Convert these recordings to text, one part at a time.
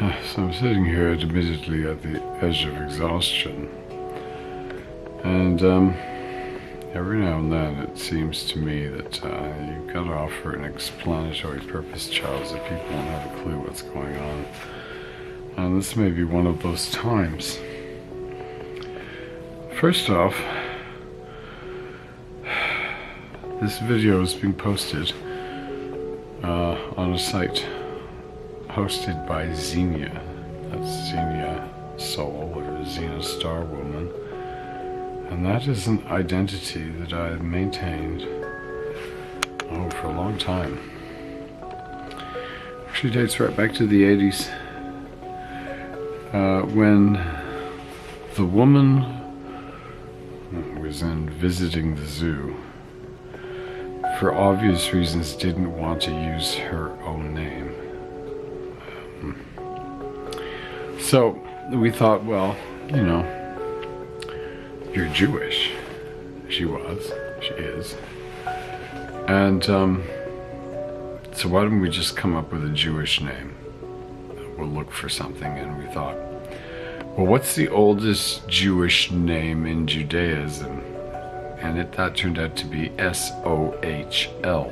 So I'm sitting here admittedly at the edge of exhaustion, and every now and then it seems to me that you've got to offer an explanatory purpose, Charles, if people won't have a clue what's going on. And this may be one of those times. First off, this video is being posted on a site hosted by Xenia. That's Xenia Sohl, or Xenia Star Woman. And that is an identity that I have maintained for a long time. Actually dates right back to the 80s, when the woman was in visiting the zoo, for obvious reasons didn't want to use her own name. So we thought, well, you know, you're Jewish. She was, she is. And so why don't we just come up with a Jewish name? We'll look for something, and we thought, well, what's the oldest Jewish name in Judaism? And that turned out to be S-O-H-L.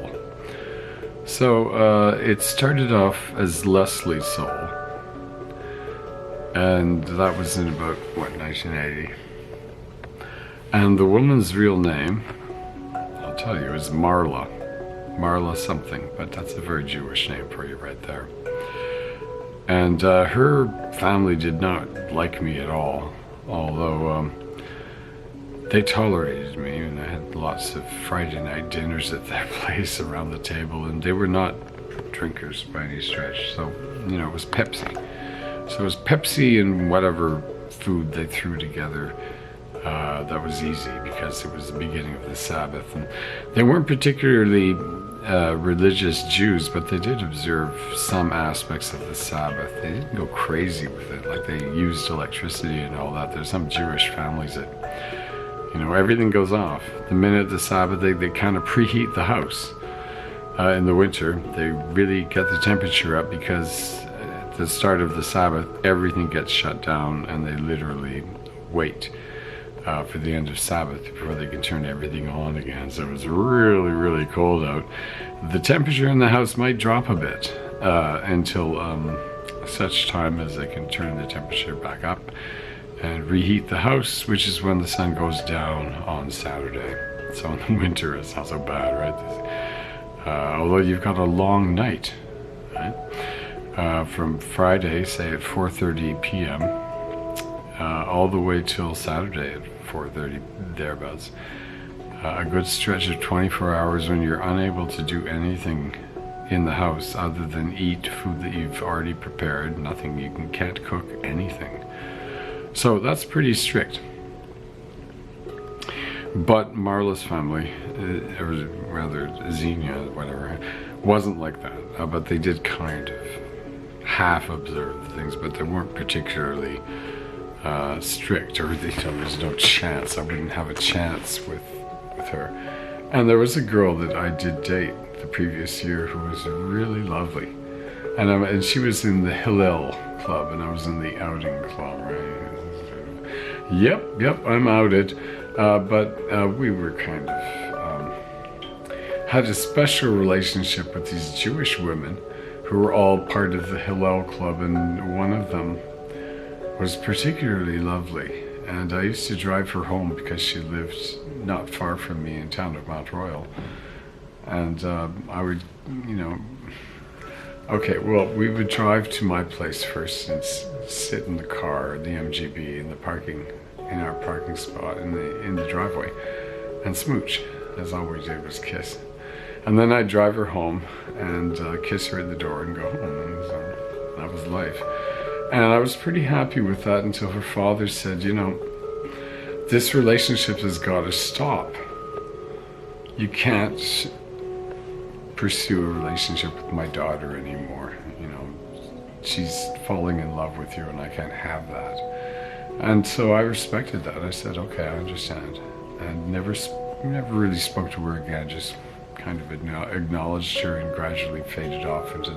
So it started off as Leslie Sohl, and that was in about, what, 1980. And the woman's real name, I'll tell you, is Marla. Marla something, but that's a very Jewish name for you right there. And her family did not like me at all, although they tolerated me, and I had lots of Friday night dinners at their place around the table, and they were not drinkers by any stretch. So, you know, it was Pepsi. So it was Pepsi and whatever food they threw together. That was easy because it was the beginning of the Sabbath, and they weren't particularly religious Jews, but they did observe some aspects of the Sabbath. They didn't go crazy with it, like they used electricity and all that. There's some Jewish families that, you know, everything goes off the minute the Sabbath. They kind of preheat the house. In the winter, they really get the temperature up because at the start of the Sabbath, everything gets shut down, and they literally wait for the end of Sabbath before they can turn everything on again. So it was really, really cold out. The temperature in the house might drop a bit until such time as they can turn the temperature back up and reheat the house, which is when the sun goes down on Saturday. So in the winter it's not so bad, right? Although you've got a long night, right? From Friday, say at 4:30 p.m. All the way till Saturday at 4:30, thereabouts. A good stretch of 24 hours when you're unable to do anything in the house other than eat food that you've already prepared. Nothing, you can't cook anything. So that's pretty strict. But Marla's family, or rather Xenia, whatever, wasn't like that. But they did kind of half observe things, but they weren't particularly strict, or there's no chance. I wouldn't have a chance with her. And there was a girl that I did date the previous year who was really lovely, and she was in the Hillel club, and I was in the outing club, right? Yep, I'm outed. But we were kind of had a special relationship with these Jewish women who were all part of the Hillel club, and one of them was particularly lovely, and I used to drive her home because she lived not far from me in town of Mount Royal, and I would, you know, okay, well, we would drive to my place first and sit in the car, the MGB, in our parking spot in the driveway, and smooch, as all we did was kiss, and then I'd drive her home and kiss her at the door and go home. So that was life. And I was pretty happy with that until her father said, you know, this relationship has got to stop. You can't pursue a relationship with my daughter anymore. You know, she's falling in love with you, and I can't have that. And so I respected that. I said, okay, I understand. And never really spoke to her again, just kind of acknowledged her and gradually faded off into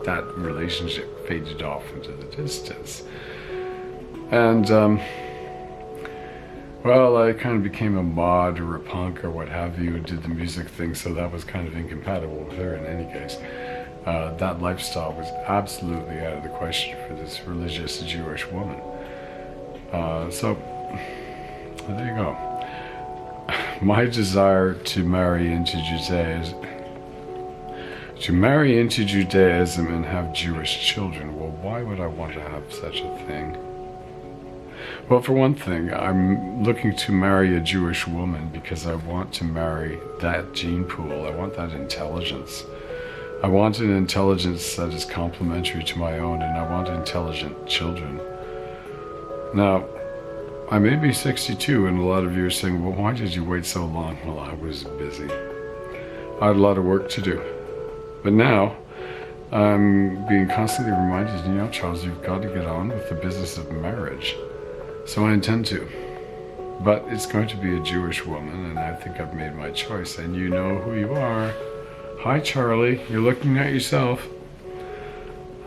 that relationship faded off into the distance. And, well, I kind of became a mod or a punk or what have you, and did the music thing, so that was kind of incompatible with her in any case. That lifestyle was absolutely out of the question for this religious Jewish woman. So, there you go. My desire to marry into Judaism and have Jewish children. Well, why would I want to have such a thing? Well, for one thing, I'm looking to marry a Jewish woman because I want to marry that gene pool. I want that intelligence. I want an intelligence that is complementary to my own, and I want intelligent children. Now, I may be 62, and a lot of you are saying, well, why did you wait so long? Well, I was busy. I had a lot of work to do. But now, I'm being constantly reminded, you know, Charles, you've got to get on with the business of marriage. So I intend to. But it's going to be a Jewish woman, and I think I've made my choice, and you know who you are. Hi, Charlie. You're looking at yourself.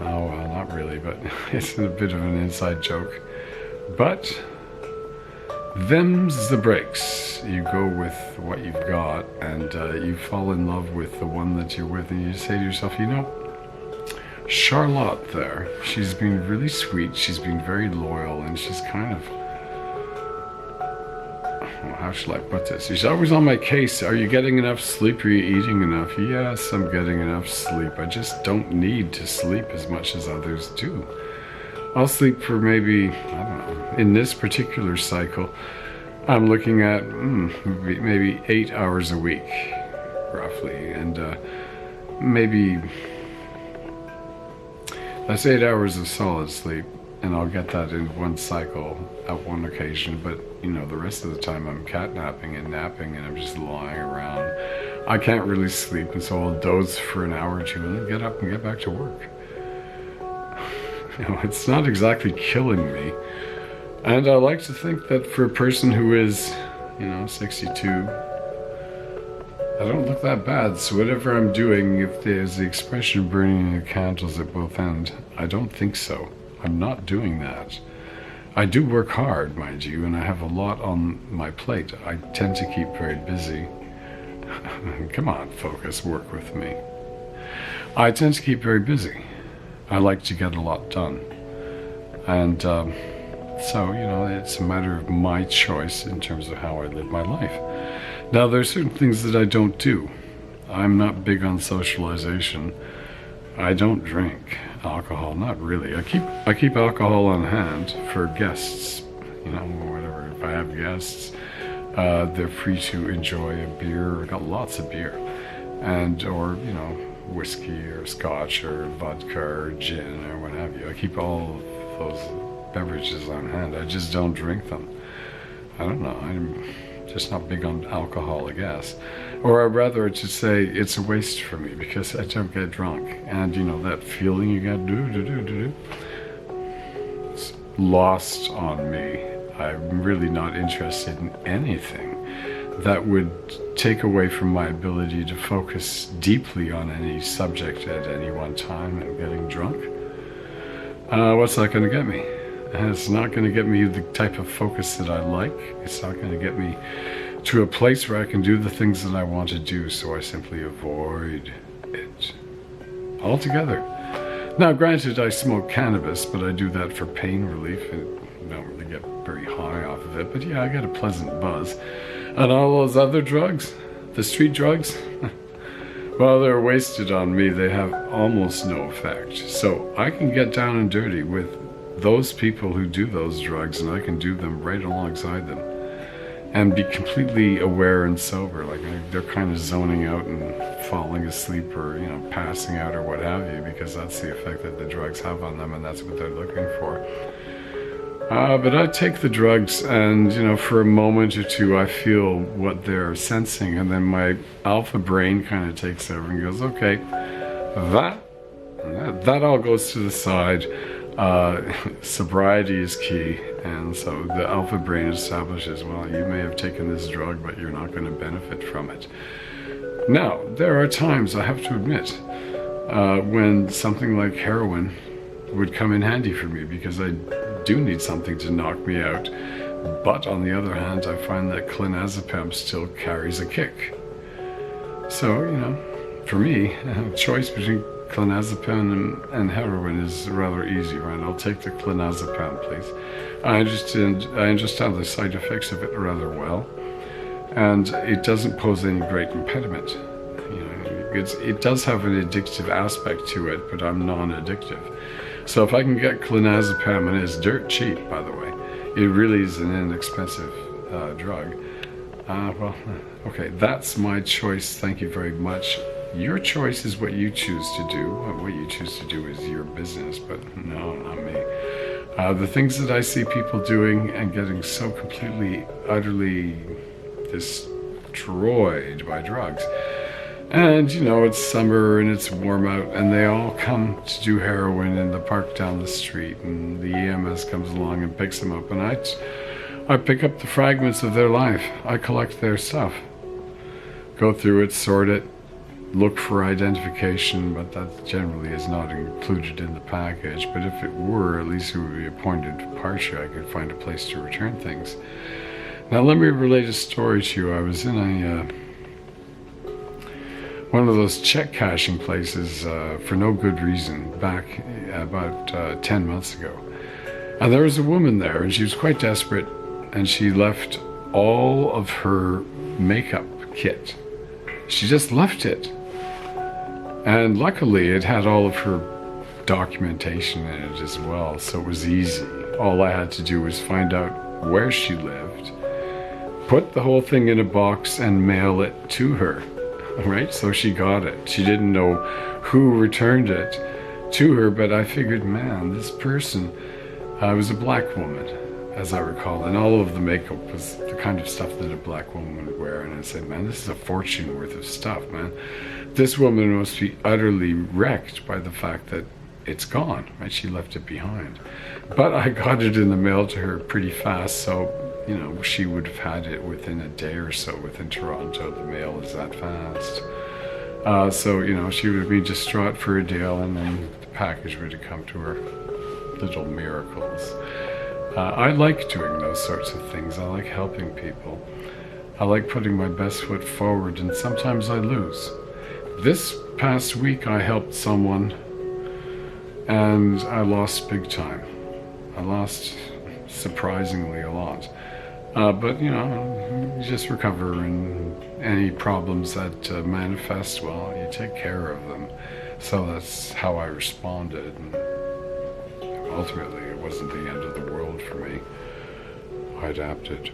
Oh, well, not really, but it's a bit of an inside joke. But them's the breaks. You go with what you've got, and you fall in love with the one that you're with, and you say to yourself, you know, Charlotte there, she's been really sweet, she's been very loyal, and she's kind of, well, how should I put this? She's always on my case. Are you getting enough sleep? Are you eating enough? Yes, I'm getting enough sleep. I just don't need to sleep as much as others do. I'll sleep for maybe, I don't know, in this particular cycle, I'm looking at maybe 8 hours a week, roughly, and maybe that's 8 hours of solid sleep, and I'll get that in one cycle at one occasion, but you know, the rest of the time I'm catnapping and napping, and I'm just lying around. I can't really sleep, and so I'll doze for an hour or two and then get up and get back to work. You know, it's not exactly killing me. And I like to think that for a person who is, you know, 62, I don't look that bad. So whatever I'm doing, if there's the expression burning the candles at both ends, I don't think so. I'm not doing that. I do work hard, mind you, and I have a lot on my plate. I tend to keep very busy. Come on, focus, work with me. I tend to keep very busy. I like to get a lot done. And so, you know, it's a matter of my choice in terms of how I live my life. Now, there are certain things that I don't do. I'm not big on socialization. I don't drink alcohol, not really. I keep alcohol on hand for guests, you know, whatever. If I have guests, they're free to enjoy a beer. I got lots of beer, and or you know, whiskey or scotch or vodka or gin or what have you. I keep all of those beverages on hand. I just don't drink them. I don't know. I'm just not big on alcohol, I guess. Or rather, to say it's a waste for me because I don't get drunk. And you know, that feeling you got do, it's lost on me. I'm really not interested in anything that would take away from my ability to focus deeply on any subject at any one time. And getting drunk, what's that going to get me? And it's not going to get me the type of focus that I like. It's not going to get me to a place where I can do the things that I want to do, so I simply avoid it altogether. Now, granted, I smoke cannabis, but I do that for pain relief, and don't really get very high off of it, but yeah, I get a pleasant buzz. And all those other drugs, the street drugs, well, they're wasted on me. They have almost no effect. So I can get down and dirty with those people who do those drugs, and I can do them right alongside them and be completely aware and sober. Like they're kind of zoning out and falling asleep, or you know, passing out or what have you, because that's the effect that the drugs have on them, and that's what they're looking for. But I take the drugs, and you know, for a moment or two I feel what they're sensing, and then my alpha brain kind of takes over and goes, okay, that all goes to the side. Sobriety is key, and so the alpha brain establishes, well, you may have taken this drug, but you're not going to benefit from it. Now, there are times, I have to admit, when something like heroin would come in handy for me, because I do need something to knock me out. But on the other hand, I find that clonazepam still carries a kick. So, you know, for me, a choice between clonazepam and heroin is rather easy, right? I'll take the clonazepam, please. I understand the side effects of it rather well, and it doesn't pose any great impediment. You know, it does have an addictive aspect to it, but I'm non-addictive. So if I can get clonazepam, and it's dirt cheap, by the way, it really is an inexpensive drug. Well, okay, that's my choice. Thank you very much. Your choice is what you choose to do. What you choose to do is your business, but no, not me. The things that I see people doing and getting so completely, utterly destroyed by drugs. And, you know, it's summer and it's warm out, and they all come to do heroin in the park down the street, and the EMS comes along and picks them up, and I pick up the fragments of their life. I collect their stuff. Go through it, sort it, look for identification, but that generally is not included in the package. But if it were, at least it would be a point of departure. I could find a place to return things. Now let me relate a story to you. I was in one of those check cashing places for no good reason back about 10 months ago. And there was a woman there, and she was quite desperate, and she left all of her makeup kit. She just left it. And luckily it had all of her documentation in it as well, so it was easy. All I had to do was find out where she lived, put the whole thing in a box and mail it to her. Right, so she got it. She didn't know who returned it to her, but I figured, man, this person was a black woman, as I recall, and all of the makeup was the kind of stuff that a black woman would wear. And I said, man, this is a fortune worth of stuff, man. This woman must be utterly wrecked by the fact that it's gone, right? She left it behind. But I got it in the mail to her pretty fast, so you know, she would have had it within a day or so. Within Toronto, the mail is that fast. So, you know, she would have been distraught for a day, and then the package would have come to her. Little miracles. I like doing those sorts of things. I like helping people. I like putting my best foot forward, and sometimes I lose. This past week I helped someone, and I lost big time. I lost surprisingly a lot. But, you know, you just recover, and any problems that manifest, well, you take care of them. So that's how I responded, and ultimately it wasn't the end of the world for me. I adapted.